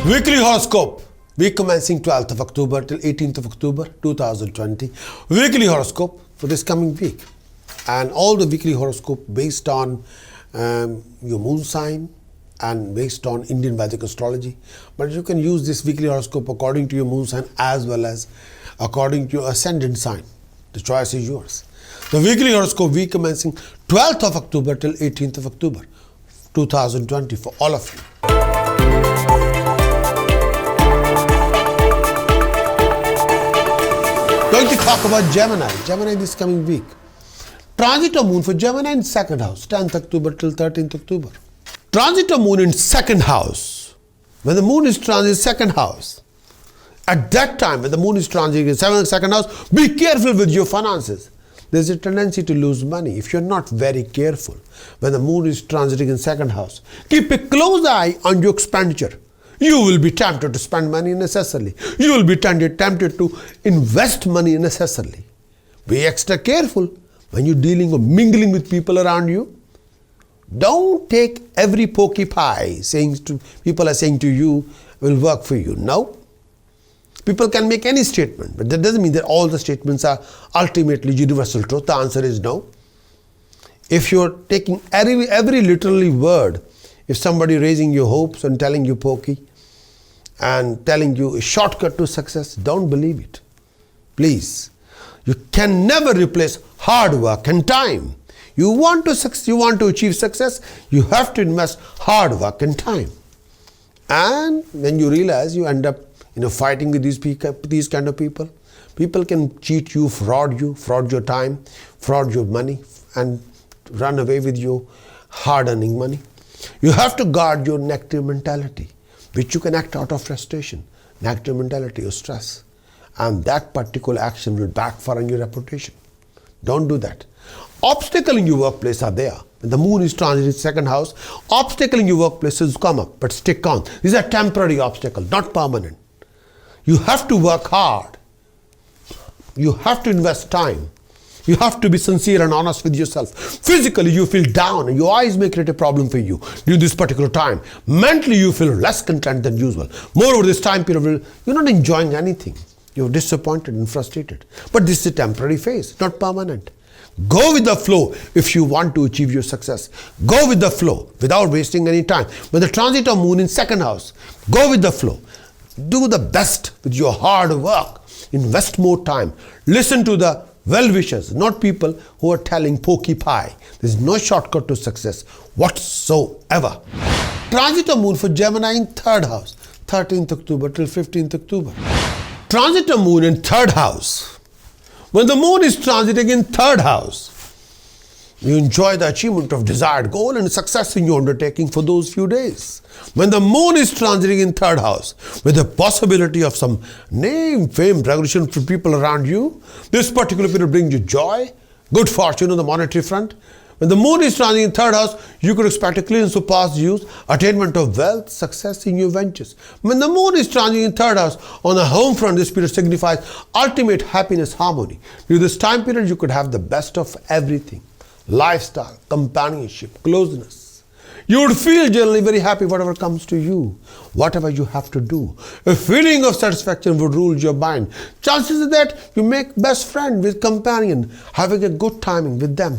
Weekly horoscope. Week commencing 12th of October till 18th of October 2020. Weekly horoscope for this coming week. And all the weekly horoscope based on your moon sign and based on Indian Vedic astrology. But you can use this weekly horoscope according to your moon sign as well as according to your ascendant sign. The choice is yours. The weekly horoscope week commencing 12th of October till 18th of October 2020 for all of you. Going to talk about Gemini. Gemini this coming week. Transit of moon for Gemini in second house, 10th October till 13th October. Transit of moon in second house. When the moon is transit second house, at that time when the moon is transiting in second house, be careful with your finances. There's a tendency to lose money if you're not very careful. When the moon is transiting in second house, keep a close eye on your expenditure. You will be tempted to spend money unnecessarily. You will be tempted to invest money unnecessarily. Be extra careful when you're dealing or mingling with people around you. Don't take every pokey pie people are saying to you will work for you. No. People can make any statement, but that doesn't mean that all the statements are ultimately universal truth. The answer is no. If you're taking every literally word, if somebody raising your hopes and telling you pokey and telling you a shortcut to success, don't believe it. Please. You can never replace hard work and time. You want to achieve success, you have to invest hard work and time. And when you realize you end up fighting with these kind of people. People can cheat you, fraud your time, fraud your money, and run away with your hard-earning money. You have to guard your negative mentality, which you can act out of frustration, negative mentality or stress. And that particular action will backfire on your reputation. Don't do that. Obstacles in your workplace are there. When the moon is transiting second house, obstacles in your workplace will come up, but stick on. These are temporary obstacles, not permanent. You have to work hard. You have to invest time. You have to be sincere and honest with yourself. Physically, you feel down and your eyes may create a problem for you during this particular time. Mentally, you feel less content than usual. Moreover, this time period, you're not enjoying anything. You're disappointed and frustrated. But this is a temporary phase, not permanent. Go with the flow if you want to achieve your success. Go with the flow without wasting any time. When the transit of moon in second house, go with the flow. Do the best with your hard work. Invest more time. Listen to the well-wishers, not people who are telling pokey pie. There's no shortcut to success whatsoever. Transit of moon for Gemini in third house, 13th October till 15th October. Transit of moon in third house. When the moon is transiting in third house, you enjoy the achievement of desired goal and success in your undertaking for those few days. When the moon is transiting in third house, with the possibility of some name, fame, recognition for people around you, this particular period brings you joy, good fortune on the monetary front. When the moon is transiting in third house, you could expect a clearance of past use, attainment of wealth, success in your ventures. When the moon is transiting in third house, on the home front, this period signifies ultimate happiness, harmony. During this time period, you could have the best of everything. Lifestyle, companionship, closeness. You would feel generally very happy whatever comes to you, whatever you have to do. A feeling of satisfaction would rule your mind. Chances are that you make best friend with companion, having a good timing with them.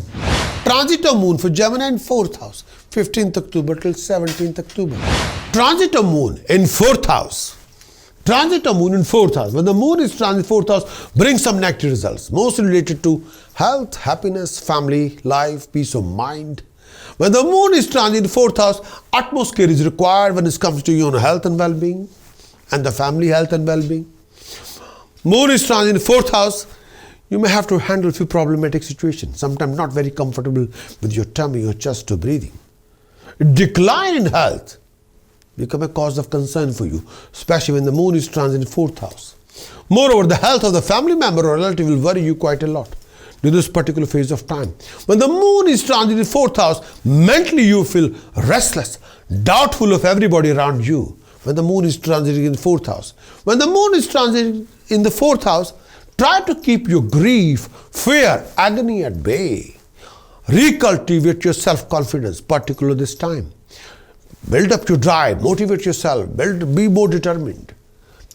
Transit of moon for Gemini in fourth house, 15th October till 17th October. Transit of moon in fourth house. Transit of moon in fourth house. When the moon is transit fourth house, brings some negative results, mostly related to health, happiness, family, life, peace of mind. When the moon is transit fourth house, utmost care is required when it comes to your health and well-being and the family health and well-being. Moon is transit in fourth house, you may have to handle a few problematic situations, sometimes not very comfortable with your tummy or chest or breathing. Decline in health become a cause of concern for you, especially when the moon is transit in fourth house. Moreover, the health of the family member or relative will worry you quite a lot during this particular phase of time. When the moon is transit in fourth house, mentally you feel restless, doubtful of everybody around you. When the moon is transiting in fourth house. When the moon is transiting in the fourth house, try to keep your grief, fear, agony at bay. Recultivate your self-confidence, particularly this time. Build up your drive, motivate yourself, be more determined.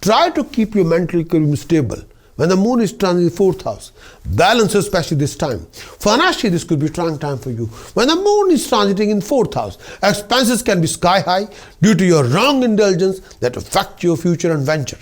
Try to keep your mental equilibrium stable. When the moon is transiting the 4th house, balance especially this time. Financially, this could be a trying time for you. When the moon is transiting in 4th house, expenses can be sky high due to your wrong indulgence that affect your future and venture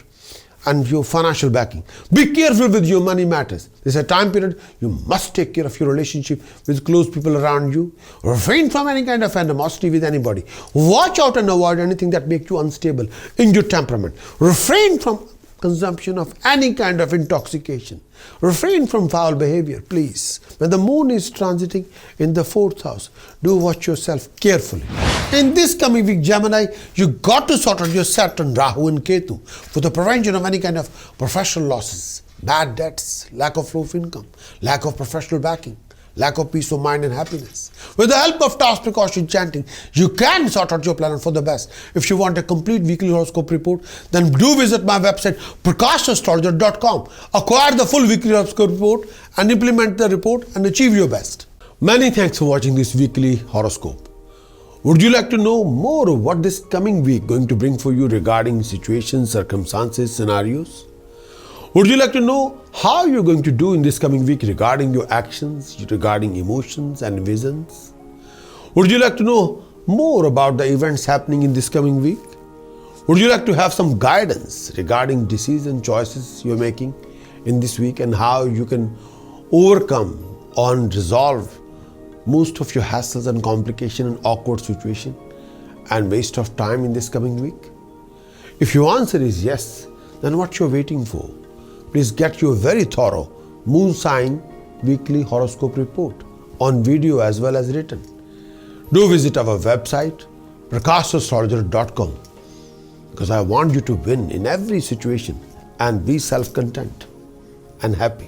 and your financial backing. Be careful with your money matters. This is a time period you must take care of your relationship with close people around you. Refrain from any kind of animosity with anybody. Watch out and avoid anything that makes you unstable in your temperament. Refrain from consumption of any kind of intoxication. Refrain from foul behavior, please. When the moon is transiting in the 4th house, do watch yourself carefully. In this coming week, Gemini, you got to sort out your Saturn, Rahu and Ketu for the prevention of any kind of professional losses, bad debts, lack of flow of income, lack of professional backing, lack of peace of mind and happiness. With the help of task precaution chanting, you can sort out your planet for the best. If you want a complete weekly horoscope report, then do visit my website prakashastrologer.com. Acquire the full weekly horoscope report and implement the report and achieve your best. Many thanks for watching this weekly horoscope. Would you like to know more of what this coming week going to bring for you regarding situations, circumstances, scenarios? Would you like to know how you're going to do in this coming week regarding your actions, regarding emotions and visions? Would you like to know more about the events happening in this coming week? Would you like to have some guidance regarding decision choices you're making in this week and how you can overcome and resolve most of your hassles and complications and awkward situation and waste of time in this coming week? If your answer is yes, then what you're waiting for? Please get your very thorough moon sign weekly horoscope report on video as well as written. Do visit our website prakashastrologer.com because I want you to win in every situation and be self-content and happy.